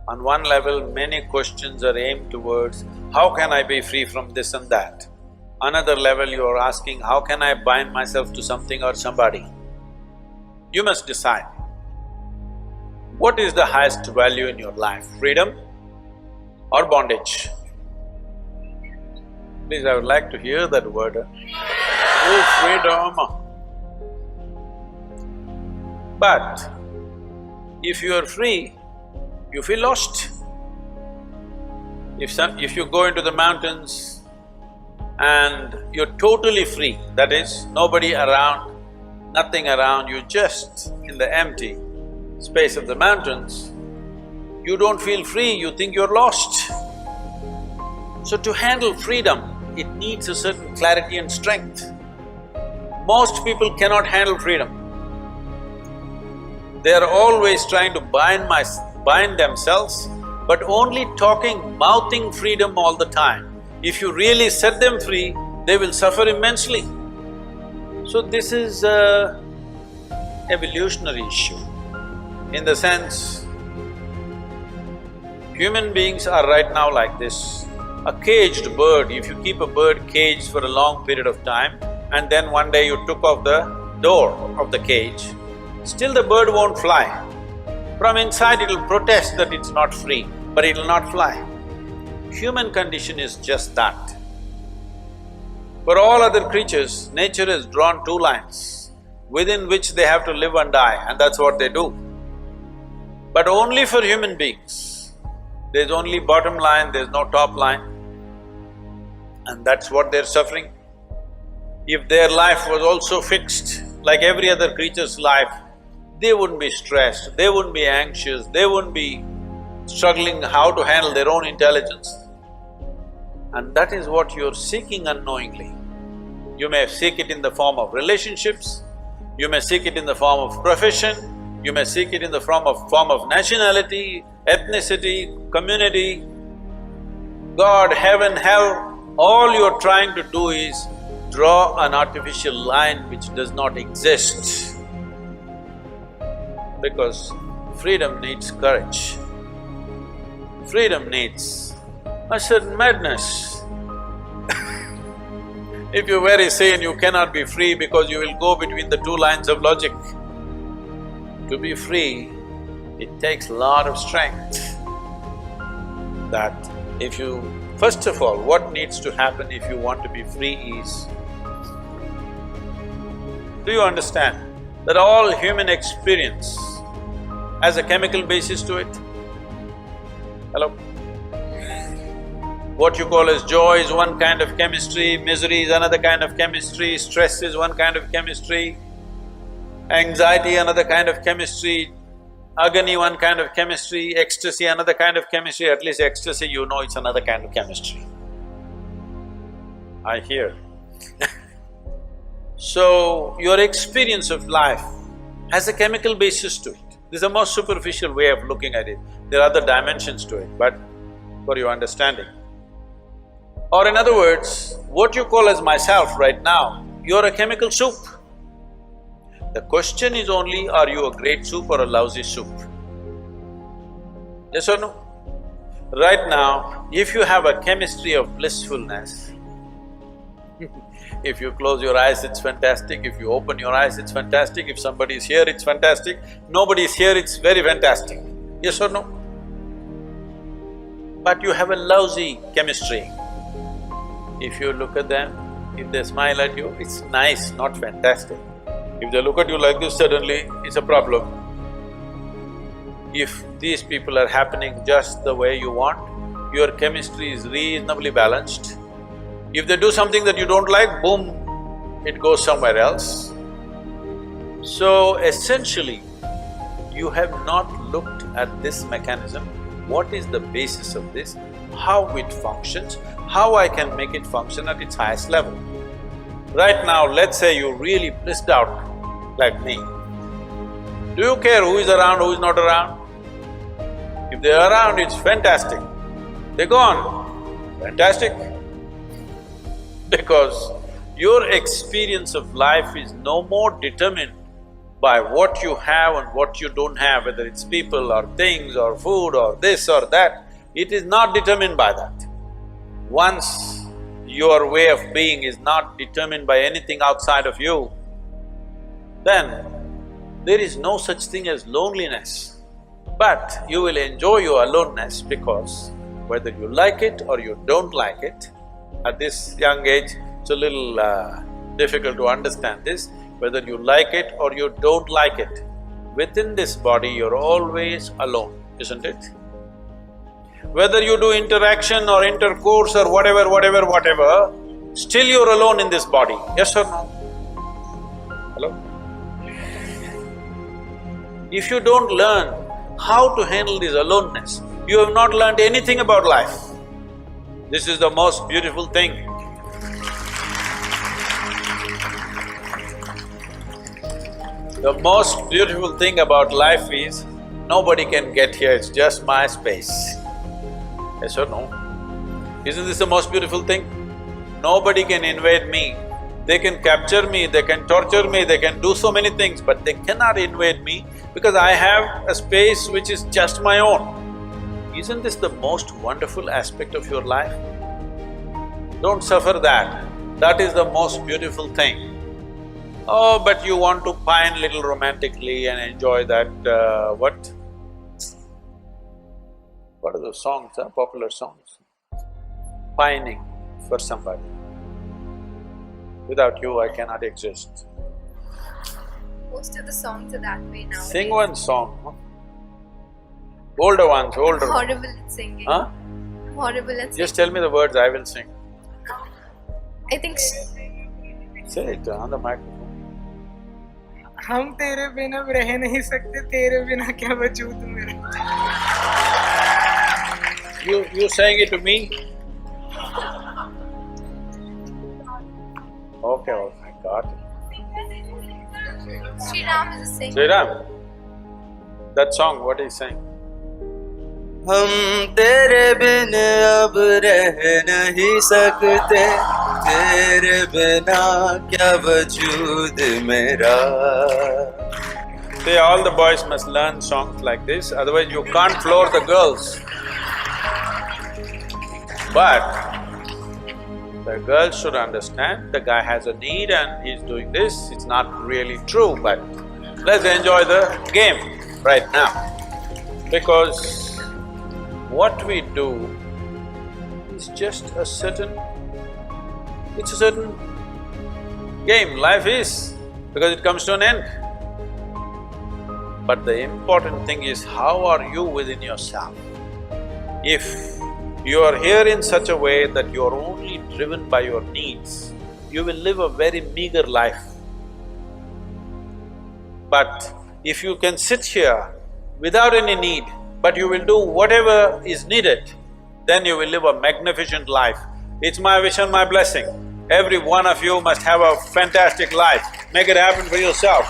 On one level, many questions are aimed towards, how can I be free from this and that? Another level, you are asking, how can I bind myself to something or somebody? You must decide. What is the highest value in your life, freedom or bondage? Please, I would like to hear that word. Oh, freedom! But if you are free, you feel lost. If you go into the mountains and you're totally free, that is, nobody around, nothing around, you just in the empty space of the mountains, you don't feel free, you think you're lost. So to handle freedom, it needs a certain clarity and strength. Most people cannot handle freedom. They are always trying to bind themselves, but only talking, mouthing freedom all the time. If you really set them free, they will suffer immensely. So this is a evolutionary issue. In the sense, human beings are right now like this. A caged bird, if you keep a bird caged for a long period of time and then one day you took off the door of the cage, still the bird won't fly. From inside it'll protest that it's not free, but it'll not fly. Human condition is just that. For all other creatures, nature has drawn two lines within which they have to live and die, and that's what they do. But only for human beings, there's only bottom line, there's no top line, and that's what they're suffering. If their life was also fixed like every other creature's life, they wouldn't be stressed, they wouldn't be anxious, they wouldn't be struggling how to handle their own intelligence. And that is what you're seeking unknowingly. You may seek it in the form of relationships, you may seek it in the form of profession, you may seek it in the form of nationality, ethnicity, community, God, heaven, hell. All you're trying to do is draw an artificial line which does not exist. Because freedom needs courage. Freedom needs a certain madness. If you're very sane, you cannot be free because you will go between the two lines of logic. To be free, it takes a lot of strength. That if you… First of all, what needs to happen if you want to be free is… Do you understand that all human experience has a chemical basis to it? Hello? What you call as joy is one kind of chemistry, misery is another kind of chemistry, stress is one kind of chemistry, anxiety another kind of chemistry, agony one kind of chemistry, ecstasy another kind of chemistry. At least ecstasy, you know it's another kind of chemistry. I hear. So, your experience of life has a chemical basis to it. This is the most superficial way of looking at it. There are other dimensions to it, but for your understanding. Or in other words, what you call as myself right now, you're a chemical soup. The question is only, are you a great soup or a lousy soup? Yes or no? Right now, if you have a chemistry of blissfulness, if you close your eyes, it's fantastic, if you open your eyes, it's fantastic, if somebody is here, it's fantastic, nobody is here, it's very fantastic. Yes or no? But you have a lousy chemistry. If you look at them, if they smile at you, it's nice, not fantastic. If they look at you like this, suddenly it's a problem. If these people are happening just the way you want, your chemistry is reasonably balanced. If they do something that you don't like, boom, it goes somewhere else. So essentially, you have not looked at this mechanism, what is the basis of this, how it functions, how I can make it function at its highest level. Right now, let's say you're really blissed out like me. Do you care who is around, who is not around? If they're around, it's fantastic. They're gone, fantastic. Because your experience of life is no more determined by what you have and what you don't have, whether it's people or things or food or this or that, it is not determined by that. Once your way of being is not determined by anything outside of you, then there is no such thing as loneliness. But you will enjoy your aloneness because whether you like it or you don't like it, at this young age, it's a little difficult to understand this, whether you like it or you don't like it, within this body you're always alone, isn't it? Whether you do interaction or intercourse or whatever, still you're alone in this body, yes or no? Hello? If you don't learn how to handle this aloneness, you have not learned anything about life. This is the most beautiful thing. The most beautiful thing about life is, nobody can get here, it's just my space. Yes or no? Isn't this the most beautiful thing? Nobody can invade me. They can capture me, they can torture me, they can do so many things, but they cannot invade me because I have a space which is just my own. Isn't this the most wonderful aspect of your life? Don't suffer that. That is the most beautiful thing. Oh, but you want to pine little romantically and enjoy that, what? What are those songs, popular songs? Pining for somebody. Without you, I cannot exist. Most of the songs are that way now. Sing one song, huh? Older ones, older. Horrible at singing. Huh? Horrible at singing. Just tell me the words, I will sing. I think… Say it on the microphone. हम तेरे बिना रह नहीं सकते, तेरे बिना क्या वजूद मेरा। You saying it to me? Okay, I got it. Sri Ram is a singer. Sri Ram, that song, what is he saying? हम तेरे बिन अब रह नहीं सकते, तेरे बिना क्या वजूद मेरा। See, all the boys must learn songs like this, otherwise you can't floor the girls. But the girls should understand the guy has a need and he's doing this, it's not really true, but let's enjoy the game right now. Because what we do is just a certain… it's a certain game, life is, because it comes to an end. But the important thing is, how are you within yourself? If you are here in such a way that you are only driven by your needs, you will live a very meager life. But if you can sit here without any need, but you will do whatever is needed, then you will live a magnificent life. It's my wish and my blessing. Every one of you must have a fantastic life. Make it happen for yourself.